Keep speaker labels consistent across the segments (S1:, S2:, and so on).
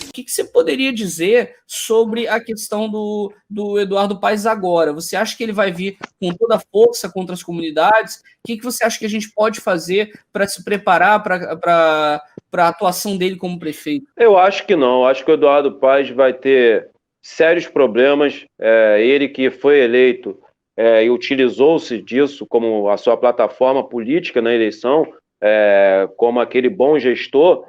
S1: O que você poderia dizer sobre a questão do Eduardo Paes agora? Você acha que ele vai vir com toda a força contra as comunidades? O que você acha que a gente pode fazer para se preparar para a atuação dele como prefeito?
S2: Eu acho que não. Acho que o Eduardo Paes vai ter sérios problemas. Ele que foi eleito e utilizou-se disso como a sua plataforma política na eleição, como aquele bom gestor.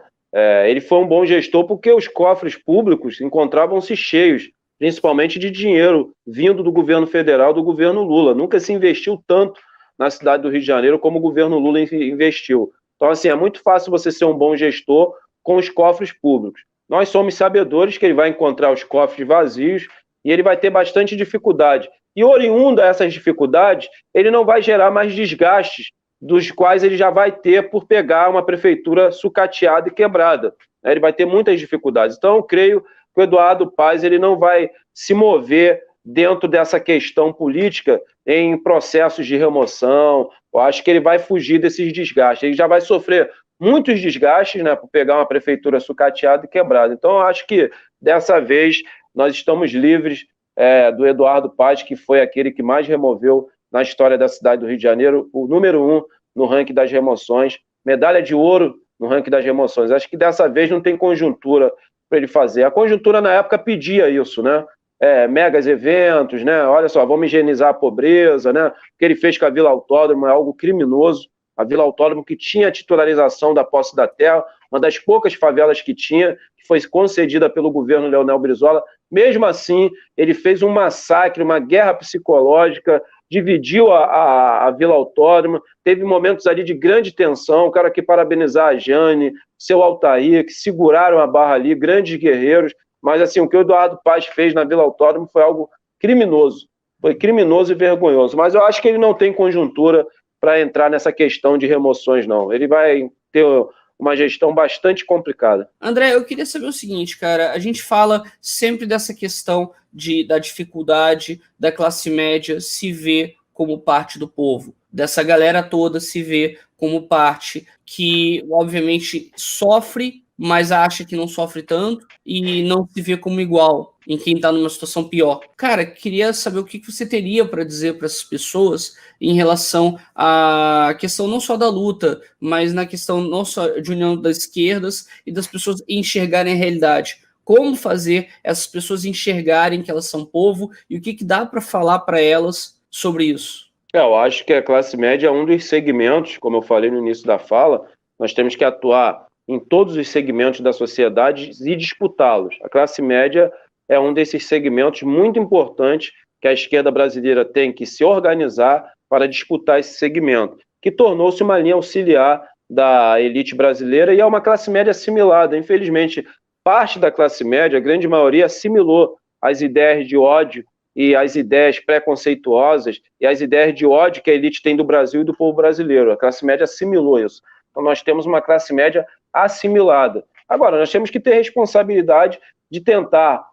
S2: Ele foi um bom gestor porque os cofres públicos encontravam-se cheios, principalmente de dinheiro vindo do governo federal, do governo Lula. Nunca se investiu tanto na cidade do Rio de Janeiro como o governo Lula investiu. Então, assim, é muito fácil você ser um bom gestor com os cofres públicos. Nós somos sabedores que ele vai encontrar os cofres vazios e ele vai ter bastante dificuldade. E oriundo a essas dificuldades, ele não vai gerar mais desgastes dos quais ele já vai ter por pegar uma prefeitura sucateada e quebrada. Ele vai ter muitas dificuldades. Então, eu creio que o Eduardo Paes ele não vai se mover dentro dessa questão política em processos de remoção. Eu acho que ele vai fugir desses desgastes. Ele já vai sofrer muitos desgastes, né, por pegar uma prefeitura sucateada e quebrada. Então, eu acho que dessa vez nós estamos livres do Eduardo Paes, que foi aquele que mais removeu na história da cidade do Rio de Janeiro, o número 1 no ranking das remoções, medalha de ouro no ranking das remoções. Acho que dessa vez não tem conjuntura para ele fazer. A conjuntura na época pedia isso, né? Megas eventos, né? Olha só, vamos higienizar a pobreza, né? O que ele fez com a Vila Autódromo é algo criminoso. A Vila Autódromo, que tinha a titularização da posse da terra, uma das poucas favelas que tinha, que foi concedida pelo governo Leonel Brizola. Mesmo assim, ele fez um massacre, uma guerra psicológica, dividiu a Vila Autódromo, teve momentos ali de grande tensão. Quero aqui parabenizar a Jane, seu Altair, que seguraram a barra ali, grandes guerreiros. Mas assim, o que o Eduardo Paes fez na Vila Autódromo foi algo criminoso. Foi criminoso e vergonhoso. Mas eu acho que ele não tem conjuntura para entrar nessa questão de remoções, não. Ele vai ter uma gestão bastante complicada.
S1: André, eu queria saber o seguinte, cara, a gente fala sempre dessa questão da dificuldade da classe média se ver como parte do povo, dessa galera toda se ver como parte que, obviamente, sofre, mas acha que não sofre tanto e não se vê como igual em quem está numa situação pior. Cara, queria saber o que você teria para dizer para essas pessoas em relação à questão não só da luta, mas na questão não só de união das esquerdas e das pessoas enxergarem a realidade. Como fazer essas pessoas enxergarem que elas são povo e o que dá para falar para elas sobre isso?
S2: Eu acho que a classe média é um dos segmentos, como eu falei no início da fala, nós temos que atuar em todos os segmentos da sociedade e disputá-los. A classe média é um desses segmentos muito importantes que a esquerda brasileira tem que se organizar para disputar esse segmento, que tornou-se uma linha auxiliar da elite brasileira e é uma classe média assimilada. Infelizmente, parte da classe média, a grande maioria, assimilou as ideias de ódio e as ideias preconceituosas e as ideias de ódio que a elite tem do Brasil e do povo brasileiro. A classe média assimilou isso. Então, nós temos uma classe média assimilada. Agora, nós temos que ter responsabilidade de tentar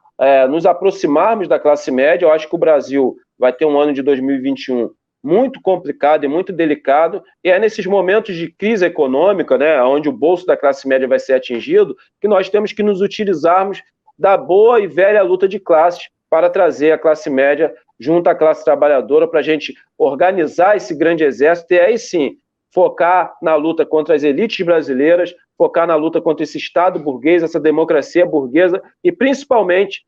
S2: nos aproximarmos da classe média. Eu acho que o Brasil vai ter um ano de 2021 muito complicado e muito delicado, e é nesses momentos de crise econômica, né, onde o bolso da classe média vai ser atingido, que nós temos que nos utilizarmos da boa e velha luta de classes para trazer a classe média junto à classe trabalhadora para a gente organizar esse grande exército e aí sim focar na luta contra as elites brasileiras, focar na luta contra esse Estado burguês, essa democracia burguesa e principalmente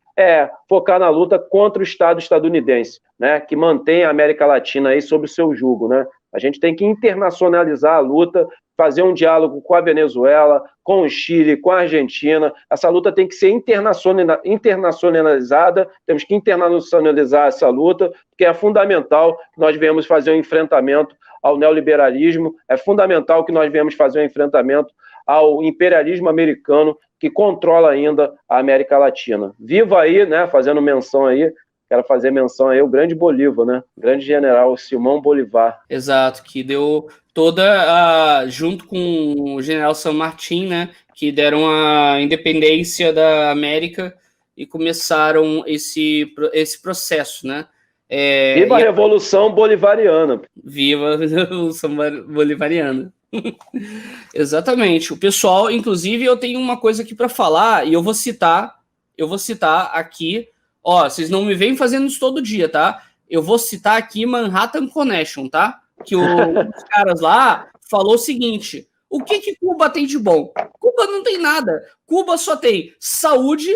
S2: focar na luta contra o Estado estadunidense, né, que mantém a América Latina aí sob o seu jugo, né? A gente tem que internacionalizar a luta, fazer um diálogo com a Venezuela, com o Chile, com a Argentina. Essa luta tem que ser internacionalizada, temos que internacionalizar essa luta, porque é fundamental que nós venhamos fazer um enfrentamento ao neoliberalismo, é fundamental que nós venhamos fazer um enfrentamento ao imperialismo americano que controla ainda a América Latina. Viva aí, né, fazendo menção aí, quero fazer menção aí ao grande Bolívar, né, grande general Simão Bolívar.
S1: Exato, que deu toda junto com o general San Martín, né, que deram a independência da América e começaram esse processo, né.
S2: Viva a Revolução Bolivariana.
S1: Viva a Revolução Bolivariana. Exatamente. O pessoal, inclusive, eu tenho uma coisa aqui para falar e eu vou citar aqui. Ó, vocês não me vêm fazendo isso todo dia, tá? Eu vou citar aqui Manhattan Connection, tá? Que os caras lá falou o seguinte: o que Cuba tem de bom? Cuba não tem nada. Cuba só tem saúde,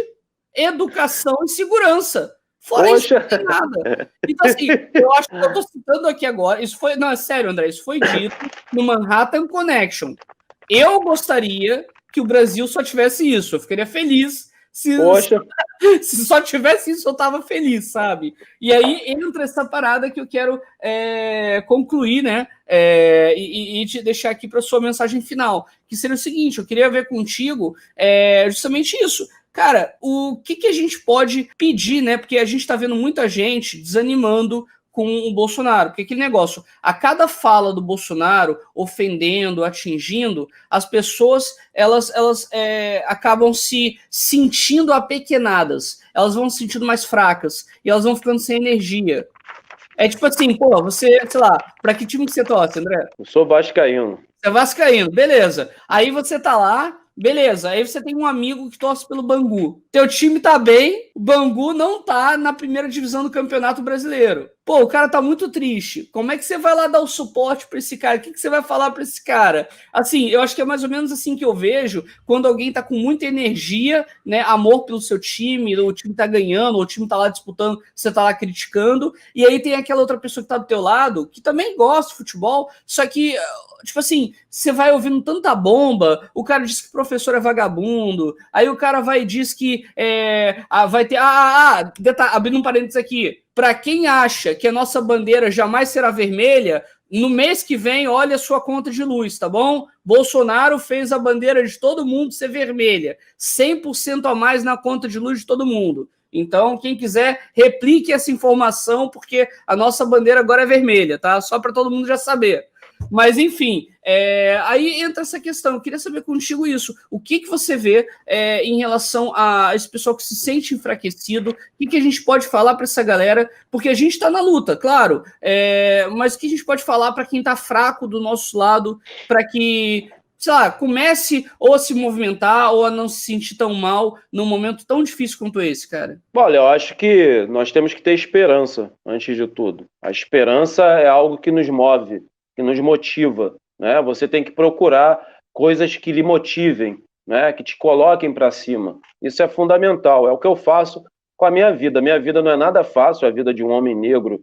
S1: educação e segurança. Fora isso, não tem nada. Então, assim, eu acho que eu tô citando aqui agora. Isso foi. Não, é sério, André, isso foi dito no Manhattan Connection. Eu gostaria que o Brasil só tivesse isso. Eu ficaria feliz se só tivesse isso, eu tava feliz, sabe? E aí entra essa parada que eu quero concluir, né? E te deixar aqui para sua mensagem final, que seria o seguinte: eu queria ver contigo justamente isso. Cara, o que a gente pode pedir, né? Porque a gente está vendo muita gente desanimando com o Bolsonaro, porque aquele negócio, a cada fala do Bolsonaro, ofendendo, atingindo, as pessoas, elas acabam se sentindo apequenadas, elas vão se sentindo mais fracas, e elas vão ficando sem energia. É tipo assim, pô, você, sei lá, pra que time que você torce, André?
S2: Eu sou vascaíno.
S1: Você é vascaíno, beleza. Aí você tá lá, beleza, aí você tem um amigo que torce pelo Bangu. Teu time tá bem, o Bangu não tá na primeira divisão do Campeonato Brasileiro. Pô, o cara tá muito triste. Como é que você vai lá dar o suporte pra esse cara? O que você vai falar pra esse cara? Assim, eu acho que é mais ou menos assim que eu vejo quando alguém tá com muita energia, né, amor pelo seu time, o time tá ganhando, o time tá lá disputando, você tá lá criticando, e aí tem aquela outra pessoa que tá do teu lado, que também gosta de futebol, só que tipo assim, você vai ouvindo tanta bomba, o cara diz que o professor é vagabundo, aí o cara vai e diz que vai ter... abrindo um parênteses aqui, para quem acha que a nossa bandeira jamais será vermelha, no mês que vem, olha a sua conta de luz, tá bom? Bolsonaro fez a bandeira de todo mundo ser vermelha, 100% a mais na conta de luz de todo mundo. Então, quem quiser, replique essa informação, porque a nossa bandeira agora é vermelha, tá? Só para todo mundo já saber. Mas, enfim, aí entra essa questão. Eu queria saber contigo isso. O que você vê em relação a esse pessoal que se sente enfraquecido? O que a gente pode falar para essa galera? Porque a gente está na luta, claro, mas o que a gente pode falar para quem está fraco do nosso lado, para que, sei lá, comece ou a se movimentar ou a não se sentir tão mal num momento tão difícil quanto esse, cara?
S2: Olha, eu acho que nós temos que ter esperança, antes de tudo. A esperança é algo que nos move, que nos motiva, né? Você tem que procurar coisas que lhe motivem, né? Que te coloquem para cima. Isso é fundamental, é o que eu faço com a minha vida. Minha vida não é nada fácil, a vida de um homem negro,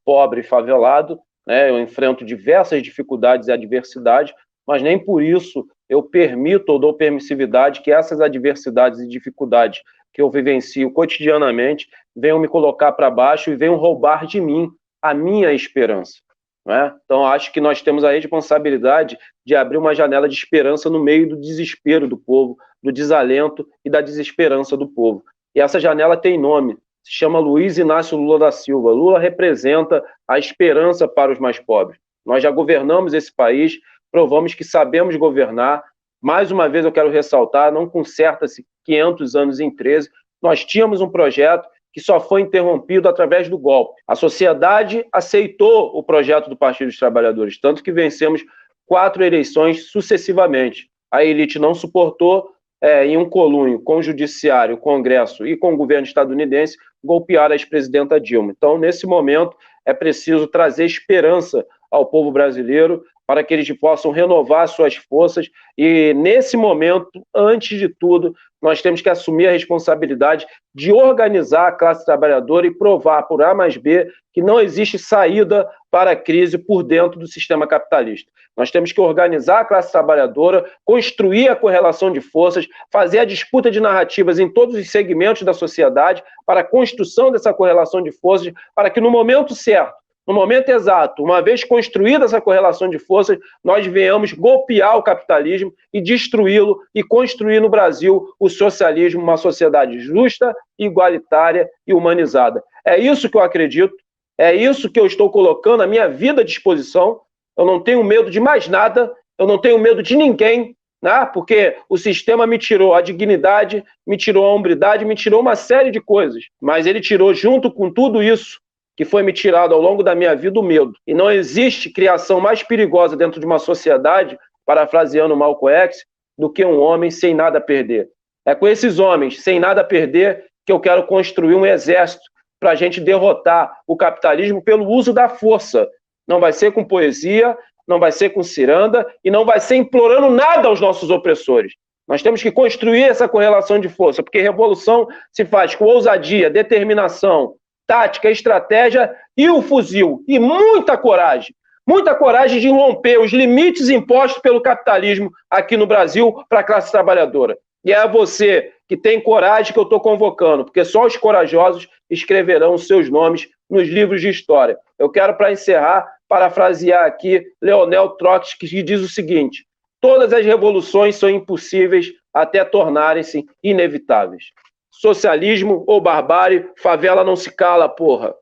S2: pobre, favelado, né? Eu enfrento diversas dificuldades e adversidades, mas nem por isso eu permito ou dou permissividade que essas adversidades e dificuldades que eu vivencio cotidianamente venham me colocar para baixo e venham roubar de mim a minha esperança. Né? Então, acho que nós temos a responsabilidade de abrir uma janela de esperança no meio do desespero do povo, do desalento e da desesperança do povo. E essa janela tem nome, se chama Luiz Inácio Lula da Silva. Lula representa a esperança para os mais pobres. Nós já governamos esse país, provamos que sabemos governar. Mais uma vez eu quero ressaltar, não conserta-se 500 anos em 13. Nós tínhamos um projeto que só foi interrompido através do golpe. A sociedade aceitou o projeto do Partido dos Trabalhadores, tanto que vencemos 4 eleições sucessivamente. A elite não suportou, em um conluio com o Judiciário, o Congresso e com o governo estadunidense, golpear a ex-presidenta Dilma. Então, nesse momento, é preciso trazer esperança ao povo brasileiro para que eles possam renovar suas forças e, nesse momento, antes de tudo, nós temos que assumir a responsabilidade de organizar a classe trabalhadora e provar por A mais B que não existe saída para a crise por dentro do sistema capitalista. Nós temos que organizar a classe trabalhadora, construir a correlação de forças, fazer a disputa de narrativas em todos os segmentos da sociedade para a construção dessa correlação de forças, para que no momento certo, no momento exato, uma vez construída essa correlação de forças, nós venhamos golpear o capitalismo e destruí-lo e construir no Brasil o socialismo, uma sociedade justa, igualitária e humanizada. É isso que eu acredito, é isso que eu estou colocando a minha vida à disposição. Eu não tenho medo de mais nada, eu não tenho medo de ninguém, né? Porque o sistema me tirou a dignidade, me tirou a hombridade, me tirou uma série de coisas, mas ele tirou junto com tudo isso que foi me tirado ao longo da minha vida, o medo. E não existe criação mais perigosa dentro de uma sociedade, parafraseando Malcolm X, do que um homem sem nada a perder. É com esses homens sem nada a perder que eu quero construir um exército para a gente derrotar o capitalismo pelo uso da força. Não vai ser com poesia, não vai ser com ciranda e não vai ser implorando nada aos nossos opressores. Nós temos que construir essa correlação de força, porque revolução se faz com ousadia, determinação, tática, estratégia e o fuzil. E muita coragem de romper os limites impostos pelo capitalismo aqui no Brasil para a classe trabalhadora. E é você que tem coragem que eu estou convocando, porque só os corajosos escreverão os seus nomes nos livros de história. Eu quero, para encerrar, parafrasear aqui Leonel Trotsky, que diz o seguinte: todas as revoluções são impossíveis até tornarem-se inevitáveis. Socialismo ou barbárie, favela não se cala, porra.